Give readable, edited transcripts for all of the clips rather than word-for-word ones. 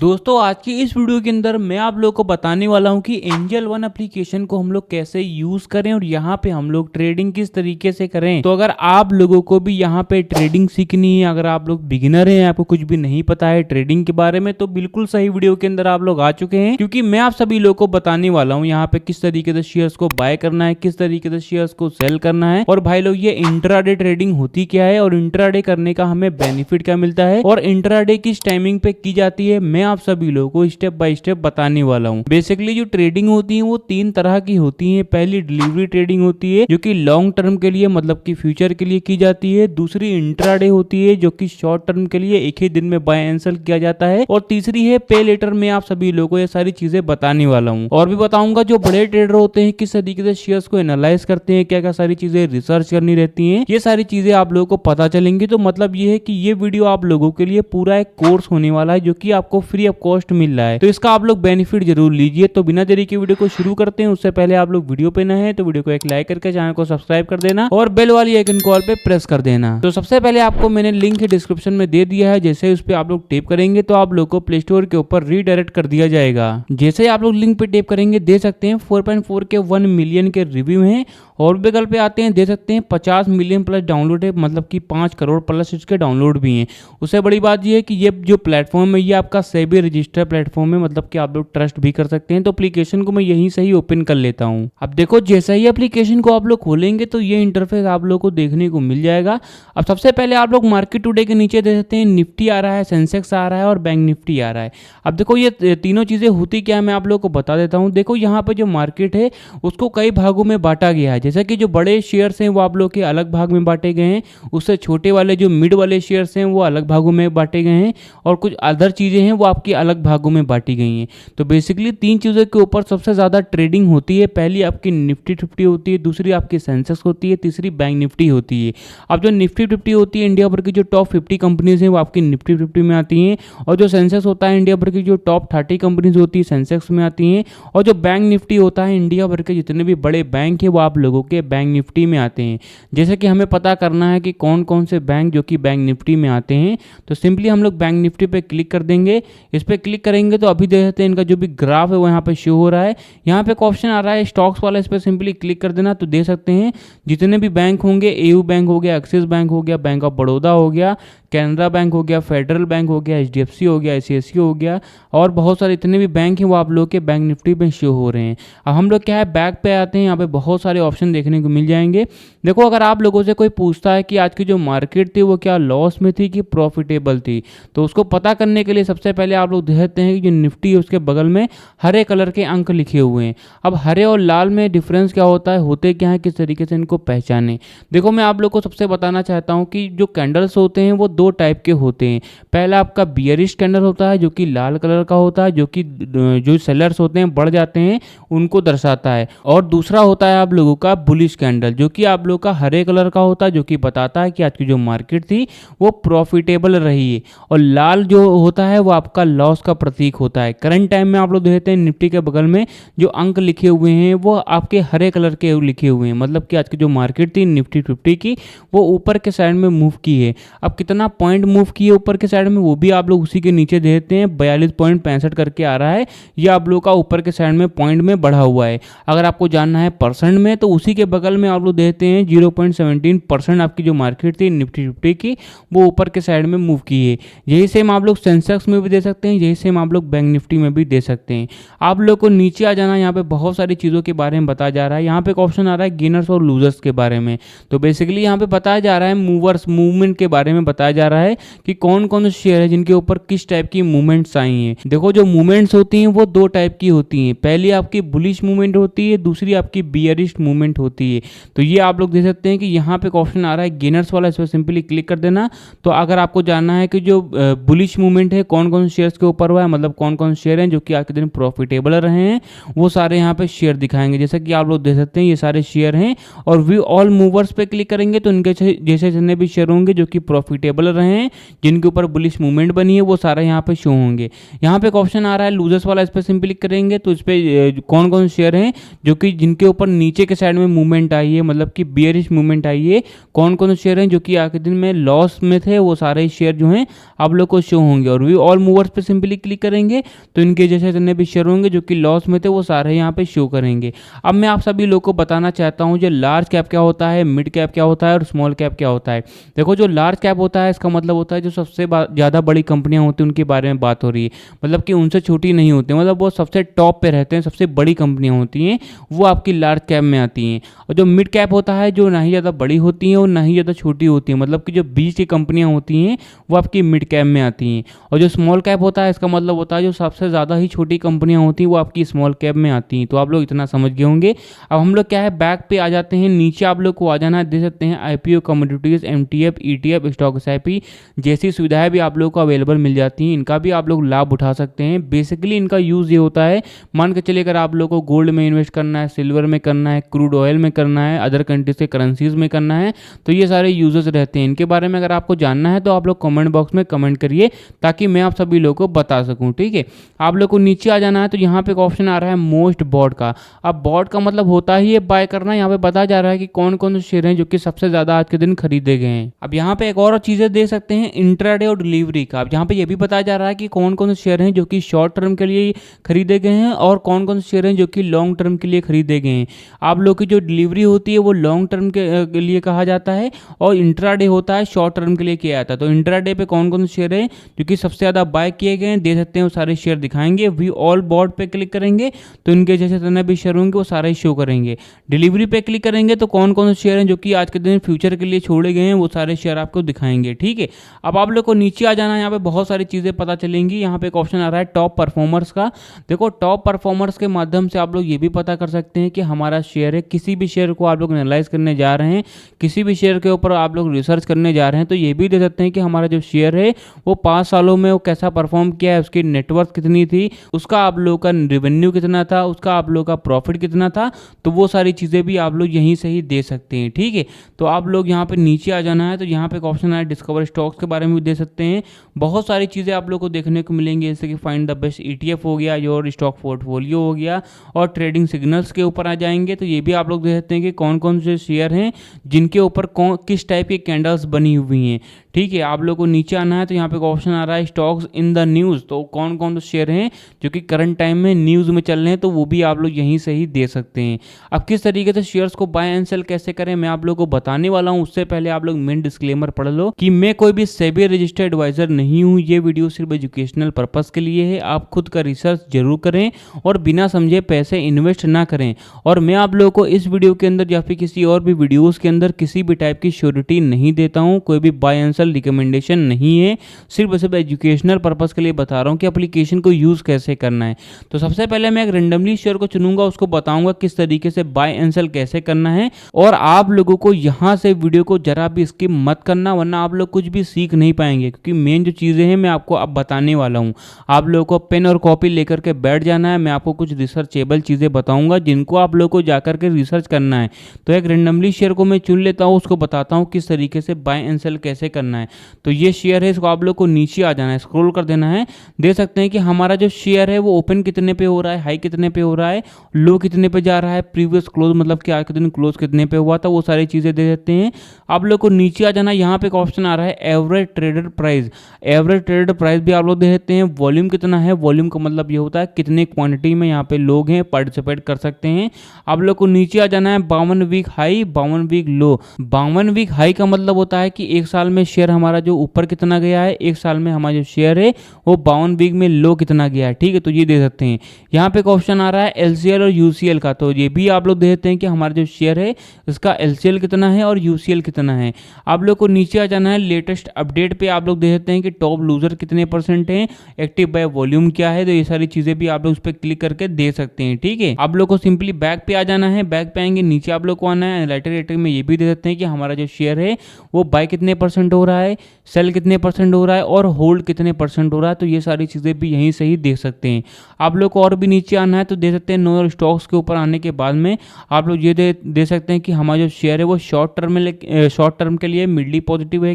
दोस्तों आज की इस वीडियो के अंदर मैं आप लोगों को बताने वाला हूं कि एंजल वन एप्लीकेशन को हम लोग कैसे यूज करें और यहाँ पे हम लोग ट्रेडिंग किस तरीके से करें। तो अगर आप लोगों को भी यहाँ पे ट्रेडिंग सीखनी है, अगर आप लोग बिगिनर हैं, आपको कुछ भी नहीं पता है ट्रेडिंग के बारे में, तो बिल्कुल सही वीडियो के अंदर आप लोग आ चुके हैं, क्योंकि मैं आप सभी लोगों को बताने वाला हूँ यहाँ पे किस तरीके से शेयर्स को बाय करना है, किस तरीके से शेयर्स को सेल करना है। और भाई लोग ये इंट्राडे ट्रेडिंग होती क्या है और इंट्राडे करने का हमें बेनिफिट क्या मिलता है और इंट्राडे किस टाइमिंग पे की जाती है, मैं आप सभी लोगों को स्टेप बाय स्टेप बताने वाला हूँ। बेसिकली जो ट्रेडिंग होती है वो तीन तरह की होती है। पहली डिलीवरी ट्रेडिंग होती है जो कि लॉन्ग टर्म के लिए मतलब कि फ्यूचर के लिए की जाती है। दूसरी इंट्राडे होती है जो कि शॉर्ट टर्म के लिए एक ही दिन में बाय एंड सेल किया जाता है। और तीसरी है पे लेटर। में आप सभी लोगों को ये सारी चीजें बताने वाला हूँ और भी बताऊंगा जो बड़े ट्रेडर होते हैं किस तरीके से शेयर्स को एनालाइज करते हैं, क्या क्या सारी चीजें रिसर्च करनी रहती है, ये सारी चीजें आप लोगों को पता चलेंगी। तो मतलब ये है कि ये वीडियो आप लोगों के लिए पूरा एक कोर्स होने वाला है जो कि आपको फ्री ऑफ कॉस्ट मिल रहा है, तो इसका आप लोग बेनिफिट जरूर लीजिए। तो बिना देरी के वीडियो को शुरू करते हैं। उससे पहले आप लोग वीडियो पे नए हैं तो वीडियो को एक लाइक करके चैनल को सब्सक्राइब कर देना और बेल वाली आइकन कॉल पे प्रेस कर देना। तो सबसे पहले आपको मैंने लिंक डिस्क्रिप्शन में दे दिया है, जैसे उस पर आप लोग टेप करेंगे तो आप लोग को प्ले स्टोर के ऊपर रीडायरेक्ट कर दिया जाएगा। जैसे आप लोग लिंक पे टेप करेंगे दे सकते हैं 4.4 के 1 मिलियन के रिव्यू हैं और विकल्प पे आते हैं दे सकते हैं 50 मिलियन प्लस डाउनलोड है, मतलब कि 5 करोड़ प्लस इसके डाउनलोड भी हैं। उससे बड़ी बात यह है कि ये जो प्लेटफॉर्म है ये आपका सेबी रजिस्टर्ड प्लेटफॉर्म है, मतलब कि आप लोग ट्रस्ट भी कर सकते हैं। तो एप्लीकेशन को मैं यहीं से ही ओपन कर लेता हूं। अब देखो जैसे ही एप्लीकेशन को आप लोग खोलेंगे तो ये इंटरफेस आप लोग को देखने को मिल जाएगा। अब सबसे पहले आप लोग मार्केट टुडे के नीचे दे सकते हैं निफ्टी आ रहा है, सेंसेक्स आ रहा है और बैंक निफ्टी आ रहा है। अब देखो ये तीनों चीजें होती क्या है मैं आप लोग को बता देता हूँ। देखो यहाँ पे जो मार्केट है उसको कई भागों में बांटा गया है, जैसे कि जो बड़े शेयर्स हैं वो आप लोग के अलग भाग में बांटे गए हैं, उससे छोटे वाले जो मिड वाले शेयर्स हैं वो अलग भागों में बांटे गए हैं और कुछ अदर चीजें हैं वो आपकी अलग भागों में बांटी गई हैं। तो बेसिकली तीन चीजों के ऊपर सबसे ज्यादा ट्रेडिंग होती है। पहली आपकी निफ्टी 50 होती है, दूसरी आपकी सेंसेक्स होती है, तीसरी बैंक निफ्टी होती है। अब जो निफ्टी 50 होती है इंडिया भर की जो टॉप 50 कंपनीज हैं वो आपकी निफ्टी 50 में आती हैं और जो सेंसेक्स होता है इंडिया भर की जो टॉप 30 कंपनीज होती है सेंसेक्स में आती हैं और जो बैंक निफ्टी होता है इंडिया भर के जितने भी बड़े बैंक है वो आप लोगों के बैंक निफ्टी में आते हैं। जैसे कि हमें पता करना है कि कौन कौन से बैंक जो कि बैंक निफ्टी में आते हैं, तो सिंपली हम लोग बैंक निफ्टी पे क्लिक कर देंगे। इस पे क्लिक करेंगे तो अभी देख सकते हैं इनका जो भी ग्राफ है वो यहाँ पे शो हो रहा है। यहाँ पे एक ऑप्शन आ रहा है स्टॉक्स वाला, इस पे सिंपली क्लिक कर देना तो देख सकते हैं जितने भी बैंक होंगे, एयू बैंक हो गया, एक्सिस बैंक हो गया, बैंक ऑफ बड़ौदा हो गया, कैनरा बैंक हो गया, फेडरल बैंक हो गया, एचडीएफसी हो गया, आईसीआईसीआई हो गया और बहुत सारे इतने भी बैंक हैं वो आप लोग के बैंक निफ्टी में शो हो रहे हैं। अब हम लोग क्या है बैक पे आते हैं, यहाँ पे बहुत सारे ऑप्शन देखने को मिल जाएंगे। देखो अगर आप लोगों से कोई पूछता है कि आज की जो मार्केट थी वो क्या लॉस में थी कि प्रॉफिटेबल थी, तो उसको पता करने के लिए सबसे पहले आप लोग देखते हैं कि जो निफ्टी है उसके बगल में हरे कलर के अंक लिखे हुए हैं। अब हरे और लाल में डिफरेंस क्या होता है, होते क्या है, किस तरीके से इनको पहचाने। देखो मैं आप लोग को सबसे बताना चाहता हूँ कि जो कैंडल्स होते हैं वो दो टाइप के होते हैं। पहला आपका बियरिश कैंडल होता है जो कि लाल कलर का होता है, जो कि जो सेलर्स होते हैं बढ़ जाते हैं उनको दर्शाता है, और दूसरा होता है आप लोगों का बुलिश कैंडल जो कि आप लोग का हरे कलर का होता है, जो कि बताता है कि आज की जो मार्केट थी वो प्रॉफिटेबल रही है, और लाल जो होता है वो आपका लॉस का प्रतीक होता है। करंट टाइम में आप लोग देखते हैं निफ्टी के बगल में जो अंक लिखे हुए हैं वो आपके हरे कलर के लिखे हुए हैं, मतलब कि आज की जो मार्केट थी निफ्टी 50 की वो ऊपर के साइड में मूव की है। अब कितना पॉइंट मूव की है ऊपर के साइड में वो भी आप लोग उसी के नीचे देखते हैं, 42.65 करके आ रहा है। ये आप लोग का ऊपर के साइड में पॉइंट में बढ़ा हुआ है। अगर आपको जानना है परसेंट में तो उसी के बगल में आप लोग देखते हैं 0.17% आपकी जो मार्केट थी निफ्टी 50 की वो ऊपर के साइड में मूव की है। यही सेम आप लोग सेंसेक्स में भी दे सकते हैं, यही सेम आप लोग बैंक निफ्टी में भी दे सकते हैं। आप लोग को नीचे आ जाना, यहाँ पे बहुत सारी चीज़ों के बारे में बताया जा रहा है। यहाँ पे एक ऑप्शन आ रहा है गेनर्स और लूजर्स के बारे में। तो बेसिकली यहाँ पे बताया जा रहा है मूवर्स मूवमेंट के बारे में बताया जा रहा है कि कौन कौन से शेयर है जिनके ऊपर किस टाइप की मूवमेंट्स आई हैं। देखो जो मूवमेंट्स होती हैं वो दो टाइप की होती हैं, पहली आपकी बुलिश मूवमेंट होती है, दूसरी आपकी बियरिश मूवमेंट होती है। तो ये आप लोग देख सकते हैं कि यहाँ पे एक ऑप्शन आ रहा है गेनर्स वाला, इस पर सिंपली क्लिक कर देना। तो अगर आपको जानना है कि जो बुलिश मूवमेंट है कौन कौन से शेयर्स के ऊपर हुआ है, मतलब कौन कौन से शेयर हैं जो कि आज के दिन प्रॉफिटेबल रहे हैं, वो सारे यहाँ पे शेयर दिखाएंगे। जैसे कि आप लोग देख सकते हैं ये सारे शेयर हैं, और व्यू ऑल मूवर्स पे क्लिक करेंगे तो इनके जैसे जितने भी शेयर होंगे जो कि प्रॉफिटेबल रहे हैं, जिनके ऊपर बुलिश मूवमेंट बनी है, वो सारा यहाँ पे शो होंगे। यहाँ पे एक ऑप्शन आ रहा है लूजर्स वाला, इस पर सिंपली क्लिक करेंगे तो इस पे कौन कौन से शेयर हैं जो कि जिनके ऊपर नीचे के साइड में मूवमेंट आई है, मतलब कि बियरिश मूवमेंट आई है, कौन कौन से शेयर हैं जो कि आज के दिन में लॉस में थे, वो सारे शेयर जो हैं आप लोग को शो होंगे। और व्यू ऑल मूवर्स पे सिंपली क्लिक करेंगे तो इनके जैसे जितने भी शेयर होंगे जो कि लॉस में थे वो सारे यहाँ पे शो करेंगे। अब मैं आप सभी लोगों को बताना चाहता हूँ जो लार्ज कैप क्या होता है, मिड कैप क्या होता है और स्मॉल कैप क्या होता है। देखो जो लार्ज कैप होता है इसका मतलब होता है जो सबसे ज़्यादा बड़ी कंपनियां होती हैं उनके बारे में बात हो रही है, मतलब कि उनसे छोटी नहीं होती, मतलब वो सबसे टॉप पे रहते हैं, सबसे बड़ी कंपनियां होती हैं, वो आपकी लार्ज कैप में आती हैं। और जो मिड कैप होता है जो ना ही ज़्यादा बड़ी होती हैं और ना ही ज़्यादा छोटी होती हैं, मतलब कि जो बीच की कंपनियां होती हैं वो आपकी मिड कैप में आती हैं। और जो स्मॉल कैप होता है इसका मतलब होता है जो सबसे ज़्यादा ही छोटी कंपनियां होती हैं वो आपकी स्मॉल कैप में आती हैं। तो आप लोग इतना समझ गए होंगे। अब हम लोग क्या है बैक पे आ जाते हैं, नीचे आप लोग को आ जाना है, देख सकते हैं IPO, commodities, MTF, ETF, stock SIP जैसी सुविधाएं भी आप लोगों को अवेलेबल मिल जाती हैं। इनका भी आप लोग लाभ उठा सकते हैं। बेसिकली इनका यूज़ ये होता है, मान के चलिए अगर आप लोगों को गोल्ड में इन्वेस्ट करना है, सिल्वर में करना है, क्रूड ऑयल में करना है, अदर कंट्रीज के करेंसीज में करना है, तो ये सारे यूजेस रहते हैं। इनके बारे में अगर आपको जानना है तो आप लोग कमेंट बॉक्स में कमेंट करिए ताकि मैं आप सभी लोगों को बता सकूं। ठीक है, आप लोग को नीचे आ जाना है तो यहाँ पे एक ऑप्शन आ रहा है मोस्ट बॉट का। अब बॉट का मतलब होता ही है बाय करना। यहाँ पे बताया जा रहा है कि कौन कौन से शेयर हैं जो कि सबसे ज्यादा आज के दिन खरीदे गए हैं। अब यहाँ पे एक और चीजें देख सकते हैं इंट्राडे और डिलीवरी का। अब यहाँ पे ये भी बताया जा रहा है कि कौन कौन से शेयर हैं जो कि शॉर्ट टर्म के लिए खरीदे गए हैं और कौन कौन से शेयर हैं जो कि लॉन्ग टर्म के लिए खरीदे गए हैं। आप लोग की जो डिलीवरी होती है वो लॉन्ग टर्म के लिए कहा जाता है और इंट्राडे होता है शॉर्ट टर्म के लिए किया जाता है। तो इंट्राडे पे कौन कौन से शेयर है जो कि सबसे ज्यादा बाय किए गए हैं देख सकते हैं, वो सारे शेयर दिखाएंगे। वी ऑल बॉट पे क्लिक करेंगे तो इनके जैसे जितने भी शेयर होंगे वो सारे शो करेंगे। डिलीवरी पे क्लिक करेंगे तो कौन कौन से शेयर हैं जो कि आज के दिन फ्यूचर के लिए छोड़े गए हैं वो सारे शेयर आपको दिखाएंगे। ठीक है, अब आप लोग को नीचे आ जाना है, यहाँ पे बहुत सारी चीजें पता चलेंगी। यहाँ पे एक ऑप्शन आ रहा है टॉप परफॉर्मर्स का। देखो टॉप परफॉर्मर्स के माध्यम से आप लोग ये भी पता कर सकते हैं कि हमारा शेयर है, किसी भी शेयर को आप लोग एनालाइज करने जा रहे हैं, किसी भी शेयर के ऊपर आप लोग रिसर्च करने जा रहे हैं, तो ये भी दे सकते हैं कि हमारा जो शेयर है वो 5 सालों में वो कैसा परफॉर्म किया है, उसकी नेटवर्थ कितनी थी, उसका आप लोग का रेवेन्यू कितना था, उसका आप लोग का प्रॉफिट कितना था। तो वो सारी चीज़ें भी आप लोग यहीं से ही दे सकते हैं। ठीक है, तो आप लोग यहाँ पे नीचे आ जाना है तो यहाँ पे एक ऑप्शन है डिस्कवर स्टॉक्स के बारे में भी दे सकते हैं। बहुत सारी चीज़ें आप लोग को देखने को मिलेंगी जैसे कि फाइंड द बेस्ट ईटीएफ हो गया, योर स्टॉक पोर्टफोलियो हो गया और ट्रेडिंग सिग्नल्स के ऊपर आ जाएंगे। तो ये भी आप लोग देख सकते हैं कि कौन कौन से शेयर हैं जिनके ऊपर किस टाइप की कैंडल्स बनी हुई हैं। ठीक है, आप लोग को नीचे आना है तो यहाँ पे एक ऑप्शन आ रहा है स्टॉक्स इन द न्यूज़। तो कौन कौन से शेयर हैं जो कि करंट टाइम में न्यूज़ में चल रहे हैं तो वो भी आप लोग यहीं से ही दे सकते हैं। अब किस तरीके से शेयर्स को बाय एंड सेल कैसे करें मैं आप लोगों को बताने वाला हूं। उससे पहले आप लोग मेन डिस्क्लेमर पढ़ लो कि मैं कोई भी सेबी रजिस्टर्ड एडवाइजर नहीं हूं। ये वीडियो सिर्फ एजुकेशनल पर्पस के लिए है। आप खुद का रिसर्च जरूर करें और बिना समझे पैसे इन्वेस्ट ना करें। और मैं आप लोगों को इस वीडियो के अंदर या फिर किसी और भी वीडियोस के अंदर किसी भी टाइप की श्योरिटी नहीं देता हूं, कोई भी बाय एंड सेल रिकमेंडेशन नहीं है। सिर्फ एजुकेशनल पर्पस के लिए बता रहा हूं कि एप्लीकेशन को यूज कैसे करना है। तो सबसे पहले मैं एक रेंडमली शेयर को चुनूंगा, उसको बताऊंगा किस तरीके से बाय एंड सेल कैसे करना है। और आप लोगों को यहां से वीडियो को जरा भी स्किप मत करना वरना आप लोग कुछ भी सीख नहीं पाएंगे, क्योंकि मेन जो चीजें हैं मैं आपको अब बताने वाला हूं। आप लोगों को पेन और कॉपी लेकर के बैठ जाना है। मैं आपको कुछ रिसर्चेबल चीजें बताऊंगा जिनको आप लोगों को जाकर के रिसर्च करना है। तो एक रेंडमली शेयर को मैं चुन लेता हूं, उसको बताता हूं किस तरीके से बाय एंड सेल कैसे करना है। तो ये शेयर है, इसको आप लोग को नीचे आ जाना है, स्क्रॉल कर देना है। देख सकते हैं कि हमारा जो शेयर है वो ओपन कितने पे हो रहा है, हाई कितने पे हो रहा है, लो कितने पे जा रहा है, प्रीवियस क्लोज मतलब कि आज के दिन क्लोज कितने पे हुआ था, वो सारी चीजें दे देते हैं। आप लोग को नीचे आ जाना, यहाँ पे एक ऑप्शन आ रहा है average traded price. Average traded price भी आप लोग दे देते हैं। वॉल्यूम कितना है, वॉल्यूम का मतलब ये होता है कितने क्वांटिटी में यहाँ पे लोग हैं पार्टिसिपेट कर सकते हैं। आप लोग को नीचे आ जाना है 52 week high 52 week low. 52 week high का मतलब होता है कि एक साल में शेयर हमारा जो ऊपर कितना गया है, एक साल में हमारा जो शेयर है वो 52 वीक में लो कितना गया है। ठीक है, तो ये दे सकते हैं। यहाँ पे एक ऑप्शन आ रहा है एलसीएल और यूसीएल का, तो ये भी आप लोग दे देते हैं कि हमारा जो शेयर है इसका एलसीएल कितना है और यूसीएल कितना है। आप लोग को नीचे आ जाना है लेटेस्ट अपडेट पे, आप लोग दे देते हैं कि टॉप लूजर कितने % हैं, एक्टिव बाय वॉल्यूम क्या है। तो ये सारी चीजें भी आप लोग उस पर क्लिक करके दे सकते हैं। ठीक है, आप लोग को सिंपली बैक पे आ जाना है। बैक पे आएंगे, नीचे आप लोग को आना है एनालिटिक रेटिंग में, ये भी दे देते हैं कि हमारा जो शेयर है वो बाय कितने % हो रहा है, सेल कितने % हो रहा है और होल्ड कितने % हो रहा है। तो ये सारी चीजें भी यहीं से ही देख सकते हैं। आप लोग को और भी नीचे आना है तो दे सकते हैं नो स्टॉक्स के ऊपर आने के बाद में आप लोग ये दे सकते हैं कि हमारा जो शेयर है वो शॉर्ट टर्म के लिए मिडली पॉजिटिव है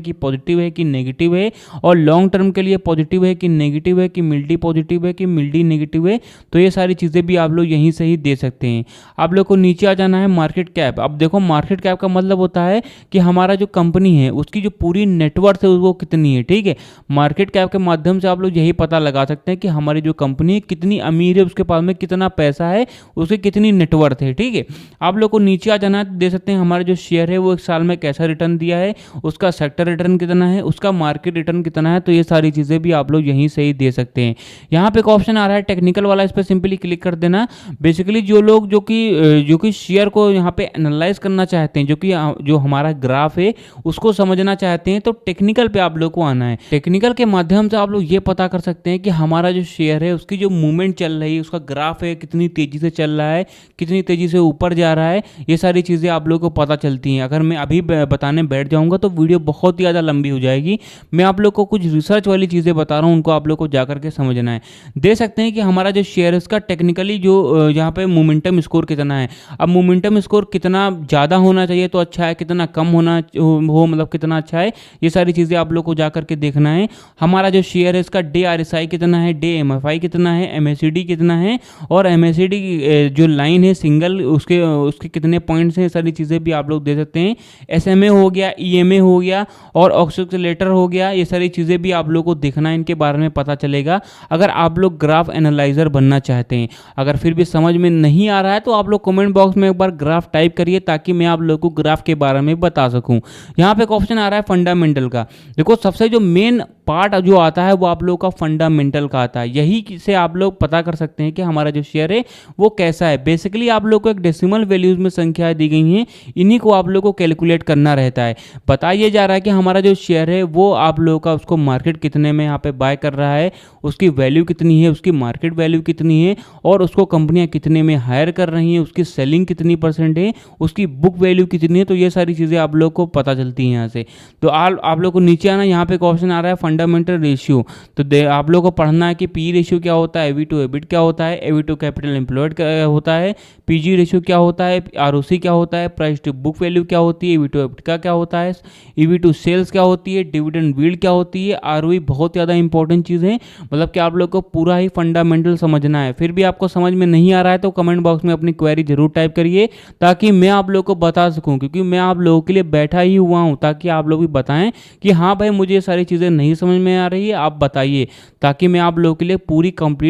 कि नेगेटिव है, और लॉन्ग टर्म के लिए पॉजिटिव है कि नेगेटिव है कि मिल्डी पॉजिटिव है कि मिल्डी नेगेटिव है। तो ये सारी चीजें भी आप लोग यहीं से ही दे सकते हैं। आप लोग को नीचे आ जाना है मार्केट कैप। अब देखो मार्केट कैप का मतलब होता है कि हमारा जो कंपनी है उसकी जो पूरी नेटवर्थ है वो कितनी है। ठीक है, मार्केट कैप के माध्यम से से आप लोग यही पता लगा सकते हैं कि हमारी जो कंपनी कितनी अमीर है, उसके पास में कितना पैसा है, उसकी कितनी नेटवर्थ है। ठीक है, आप लोग को नीचे आ जाना है, दे सकते हैं हमारे जो शेयर है वो एक साल में कैसा रिटर्न दिया है, उसका सेक्टर रिटर्न कितना है, उसका मार्केट रिटर्न कितना है। तो ये सारी चीज़ें भी आप लोग यहीं से ही दे सकते हैं। यहाँ पे एक ऑप्शन आ रहा है टेक्निकल वाला, इस पर सिंपली क्लिक कर देना। बेसिकली जो लोग जो कि शेयर को यहाँ पे एनालाइज करना चाहते हैं, जो हमारा ग्राफ है उसको समझना चाहते हैं, तो टेक्निकल पे आप लोग को आना है। टेक्निकल के माध्यम से आप लोग ये पता कर सकते हैं कि हमारा जो शेयर है उसकी जो मूवमेंट चल रही है, उसका ग्राफ है कितनी तेजी से चल रहा है, कितनी तेजी से ऊपर जा रहा है, ये सारी चीज़ें आप लोग को पता चलती हैं। अगर मैं अभी बताने बैठ जाऊंगा तो वीडियो बहुत ही ज़्यादा लंबी हो जाएगी। मैं आप लोग को कुछ रिसर्च वाली चीज़ें बता रहा हूँ, उनको आप लोग को जाकर के समझना है। दे सकते हैं कि हमारा जो शेयर है उसका टेक्निकली जो यहाँ पे मोमेंटम स्कोर कितना है। अब मोमेंटम स्कोर कितना ज़्यादा होना चाहिए तो अच्छा है, कितना कम होना हो मतलब कितना अच्छा है, ये सारी चीज़ें आप लोग को जाकर के देखना है। हमारा जो शेयर है इसका डे RSI कितना है, डे MFI कितना है, MACD कितना है, और MACD जो लाइन है सिंगल उसके कितने पॉइंट्स हैं, सारी चीज़ें भी आप लोग दे सकते हैं। SMA हो गया, EMA हो गया और ऑक्सीलेटर हो गया, ये सारी चीज़ें भी आप लोग को देखना है, इनके बारे में पता चलेगा अगर आप लोग ग्राफ एनालाइजर बनना चाहते हैं। अगर फिर भी समझ में नहीं आ रहा है तो आप लोग कमेंट बॉक्स में एक बार ग्राफ टाइप करिए ताकि मैं आप लोग को ग्राफ के बारे में बता सकूं। यहाँ पे एक ऑप्शन आ रहा है फंडामेंटल का। देखो सबसे जो मेन पार्ट जो आता है वो आप लोग का फंडामेंटल का आता है, यही से आप लोग पता कर सकते हैं कि हमारा जो शेयर है वो कैसा है। बेसिकली आप लोग को एक डेसिमल वैल्यूज में संख्याएं दी गई हैं, इन्हीं को आप लोग को कैलकुलेट करना रहता है। बताइए जा रहा है कि हमारा जो शेयर है वो आप लोगों का उसको मार्केट कितने में यहाँ पे बाय कर रहा है, उसकी वैल्यू कितनी है, उसकी मार्केट वैल्यू कितनी है, और उसको कंपनियां कितने में हायर कर रही हैं, उसकी सेलिंग कितनी % है, उसकी बुक वैल्यू कितनी है। तो ये सारी चीज़ें आप लोग को पता चलती हैं यहाँ से। तो आप लोग को नीचे आना, यहाँ पे एक ऑप्शन आ रहा है फंडामेंटल रेशियो। तो आप लोग को पढ़ना है कि पी रेशियो क्या होता है, EV to EBIT क्या होता है, EV to कैपिटल एम्प्लॉयड क्या होता है, PG रेशियो क्या होता है, ROC क्या होता है, प्राइस टू बुक वैल्यू क्या होती है, EV to EBIT का क्या होता है, EV to सेल्स क्या होती है, डिविडेंड यील्ड क्या होती है, ROE बहुत ज़्यादा इंपॉर्टेंट चीज़ है। मतलब कि आप लोग को पूरा ही फंडामेंटल समझना है। फिर भी आपको समझ में नहीं आ रहा है तो कमेंट बॉक्स में अपनी क्वेरी जरूर टाइप करिए ताकि मैं आप लोग को बता सकूं, क्योंकि मैं आप लोगों के लिए बैठा ही हुआ हूं ताकि आप लोग भी बताएं कि हाँ भाई मुझे ये सारी चीज़ें नहीं समझ में आ रही है, आप बताइए, ताकि मैं आप लोगों के लिए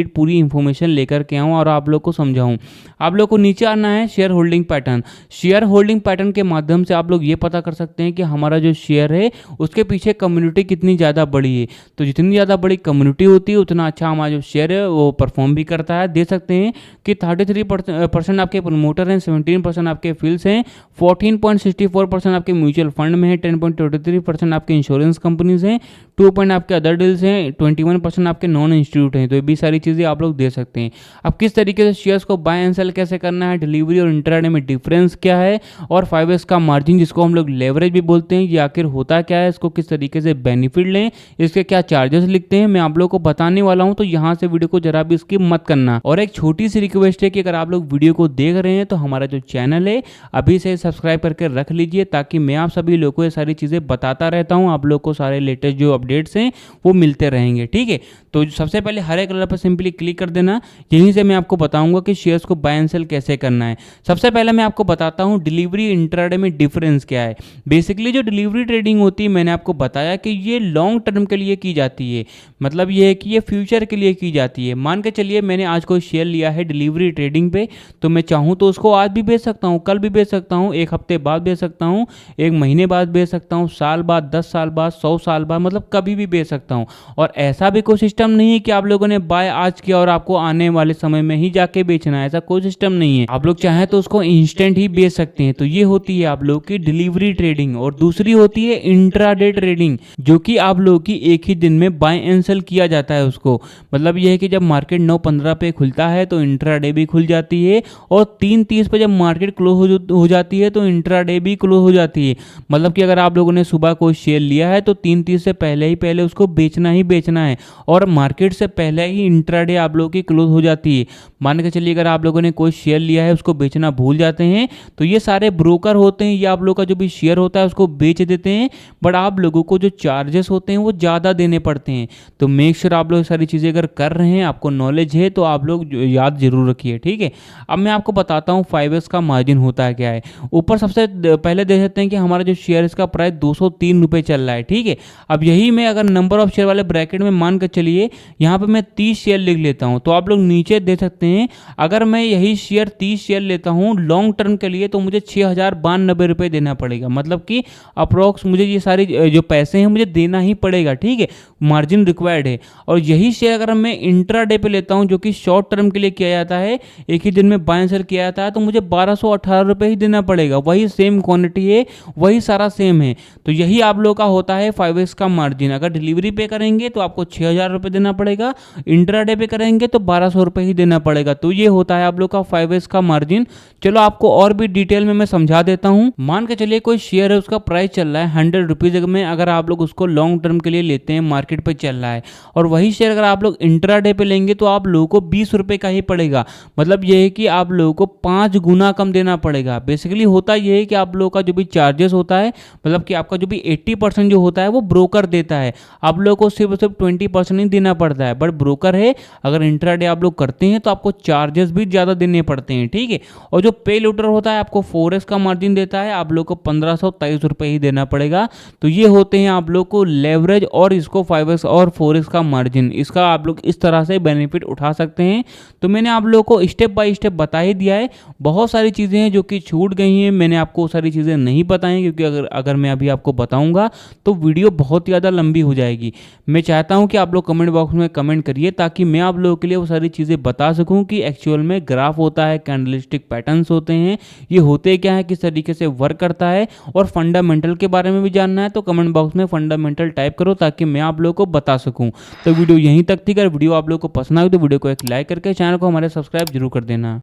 पूरी इंफॉर्मेशन लेकर के आऊँ और आप लोग को समझाऊँ। आप लोग को नीचे आना है share holding pattern. Share holding pattern के माध्यम से आप लोग ये पता कर सकते हैं कि हमारा जो शेयर है उसके पीछे कम्युनिटी कितनी ज़्यादा बड़ी है। तो जितनी ज़्यादा बड़ी कम्युनिटी होती है उतना अच्छा हमारा जो शेयर है वो परफॉर्म भी करता है। दे सकते हैं कि 33% आपके प्रमोटर हैं, 17% आपके फील्ड्स हैं, 14.64% आपके म्यूचुअल फंड में है, 10.23% आपके इंश्योरेंस कंपनीज हैं, 2 आपके अदर डील्स हैं, 21% आपके नॉन इंस्टीट्यूट हैं। तो ये भी सारी चीज़ें आप लोग दे सकते हैं। अब किस तरीके से शेयर्स को बाय एंड सेल कैसे करना है, डिलीवरी और इंट्राडे में डिफरेंस क्या है, और 5S का मार्जिन जिसको हम लोग लेवरेज भी बोलते हैं, ये आखिर होता क्या है, इसको किस तरीके से बेनिफिट लें, इसके क्या चार्जेस लिखते हैं, मैं आप लोग को बताने वाला हूं। तो यहाँ से वीडियो को जरा भी स्किप मत करना। और एक छोटी सी रिक्वेस्ट है कि अगर आप लोग वीडियो को देख रहे हैं तो हमारा जो चैनल है अभी से सब्सक्राइब करके रख लीजिए ताकि मैं आप सभी लोगों को ये सारी चीज़ें बताता रहता हूँ। आप लोग को सारे लेटेस्ट जो अपडेट्स हैं वो मिलते रहेंगे। ठीक है, तो सबसे पहले हरे कलर पर सिंपली क्लिक कर देना। यहीं से मैं आपको बताऊंगा कि शेयर्स को बाय एंड सेल कैसे करना है। सबसे पहले मैं आपको बताता हूं डिलीवरी इंट्राडे में डिफरेंस क्या है। बेसिकली जो डिलीवरी ट्रेडिंग होती है मैंने आपको बताया कि ये लॉन्ग टर्म के लिए की जाती है, मतलब ये है कि ये फ्यूचर के लिए की जाती है। मान के चलिए मैंने आज कोई शेयर लिया है डिलीवरी ट्रेडिंग पे, तो मैं चाहूँ तो उसको आज भी बेच सकता हूँ, कल भी बेच सकता हूँ, एक हफ्ते बाद बेच सकता हूँ, एक महीने बाद बेच सकता हूँ, साल बाद, 10 साल बाद, 100 साल बाद, मतलब कभी भी बेच सकता हूँ। और ऐसा भी कोई सिस्टम नहीं है कि आप लोगों ने बाय आज किया और आपको आने वाले समय में ही जाके बेचना है, ऐसा कोई सिस्टम नहीं है। आप लोग चाहें तो उसको इंस्टेंट ही बेच सकते हैं। तो ये होती है आप लोग की डिलीवरी ट्रेडिंग। और दूसरी होती है इंट्राडे ट्रेडिंग, जो कि आप लोग की एक ही दिन में बाय एंड सेल किया जाता है उसको। मतलब ये है कि जब मार्केट 9:15 पे खुलता है तो इंट्राडे भी खुल जाती है, और 3:30 पे जब मार्केट क्लोज हो जाती है तो इंट्राडे भी क्लोज हो जाती है। मतलब कि अगर आप लोगों ने सुबह कोई शेयर लिया है तो 3:30 से पहले उसको बेचना ही बेचना है, और मार्केट से पहले ही इंट्राडे आप लोगों की क्लोज हो जाती है। मान के चलिए अगर आप लोगों ने कोई शेयर लिया है उसको बेचना भूल जाते हैं तो ये सारे ब्रोकर होते हैं, ये आप लोग का जो भी शेयर होता है उसको बेच देते हैं, बट आप लोगों को जो चार्जेस होते हैं वो ज़्यादा देने पड़ते हैं। तो मेक श्योर आप लोग सारी चीज़ें अगर कर रहे हैं, आपको नॉलेज है तो आप लोग याद जरूर रखिए। ठीक है, अब मैं आपको बताता हूँ 5S का मार्जिन होता है क्या है। ऊपर सबसे पहले देख सकते हैं कि हमारा जो शेयर इसका प्राइस 203 रुपये चल रहा है। ठीक है, अब यही मैं अगर नंबर ऑफ शेयर वाले ब्रैकेट में मान कर चलिए यहाँ पे मैं 30 शेयर लिख लेता हूँ, तो आप लोग नीचे दे सकते हैं अगर मैं यही शेयर 30 शेयर लेता हूँ लॉन्ग टर्म के लिए तो मुझे 6092 रुपये देना पड़ेगा। मतलब कि अप्रोक्स मुझे ये सारी जो पैसे हैं मुझे देना ही पड़ेगा, ठीक है, मार्जिन रिक्वायर्ड है। और यही शेयर अगर मैं इंट्राडे पे लेता हूँ जो कि शॉर्ट टर्म के लिए किया जाता है, एक ही दिन में बाय एंड सेल किया जाता है, तो मुझे 1218 रुपये ही देना पड़ेगा। वही सेम क्वांटिटी है, वही सारा सेम है। तो यही आप लोग का होता है 5x का मार्जिन। अगर डिलीवरी पे करेंगे तो आपको 6000 रुपये देना पड़ेगा, इंट्राडे पे करेंगे तो 1200 रुपये ही देना पड़ेगा। तो ये होता है आप लोग का 5x का मार्जिन। चलो आपको और भी डिटेल में मैं समझा देता हूँ। मान के चलिए कोई शेयर है, उसका प्राइस चल रहा है 100 रुपीज में, अगर आप लोग उसको लॉन्ग टर्म के लिए लेते हैं, मार्केट पे चल रहा है, और वही शेयर अगर आप लोग इंट्राडे पे लेंगे तो आप लोगों को 20 रुपये का ही पड़ेगा। मतलब ये है कि आप लोगों को 5 गुना कम देना पड़ेगा। बेसिकली होता ये है कि आप लोगों का जो भी चार्जेस होता है, मतलब कि आपका जो भी 80% जो होता है वो ब्रोकर देता है, आप लोगों को सिर्फ 20% ही देना पड़ता है। बट ब्रोकर है, अगर इंट्राडे आप लोग करते हैं तो आपको चार्जेस भी ज़्यादा देने पड़ते हैं, ठीक है। और जो पे लोडर होता है आपको 4x का मार्जिन देता है, आप लोग को 1523 रुपये ही देना पड़ेगा। तो ये होते हैं आप लोग को लेवरेज और इसको 5x और 4x का मार्जिन, इसका आप लोग इस तरह से बेनिफिट उठा सकते हैं। तो मैंने आप लोगों को स्टेप बाय स्टेप बता ही दिया है। बहुत सारी चीज़ें हैं जो कि छूट गई हैं, मैंने आपको सारी चीज़ें नहीं बताई, क्योंकि अगर मैं अभी आपको बताऊंगा तो वीडियो बहुत ज़्यादा लंबी हो जाएगी। मैं चाहता हूं कि आप लोग कमेंट बॉक्स में कमेंट करिए ताकि मैं आप लोगों के लिए वो सारी चीज़ें बता सकूं कि एक्चुअल में ग्राफ होता है, कैंडलस्टिक पैटर्न्स होते हैं, ये होते क्या है, किस तरीके से वर्क करता है, और फंडामेंटल के बारे में भी जानना है तो कमेंट बॉक्स में फंडामेंटल टाइप करो ताकि मैं आप लोगों को बता सकूं। तो वीडियो यहीं तक थी। अगर वीडियो आप लोगों को पसंद आए तो वीडियो को एक लाइक करके चैनल को हमारे सब्सक्राइब जरूर कर देना।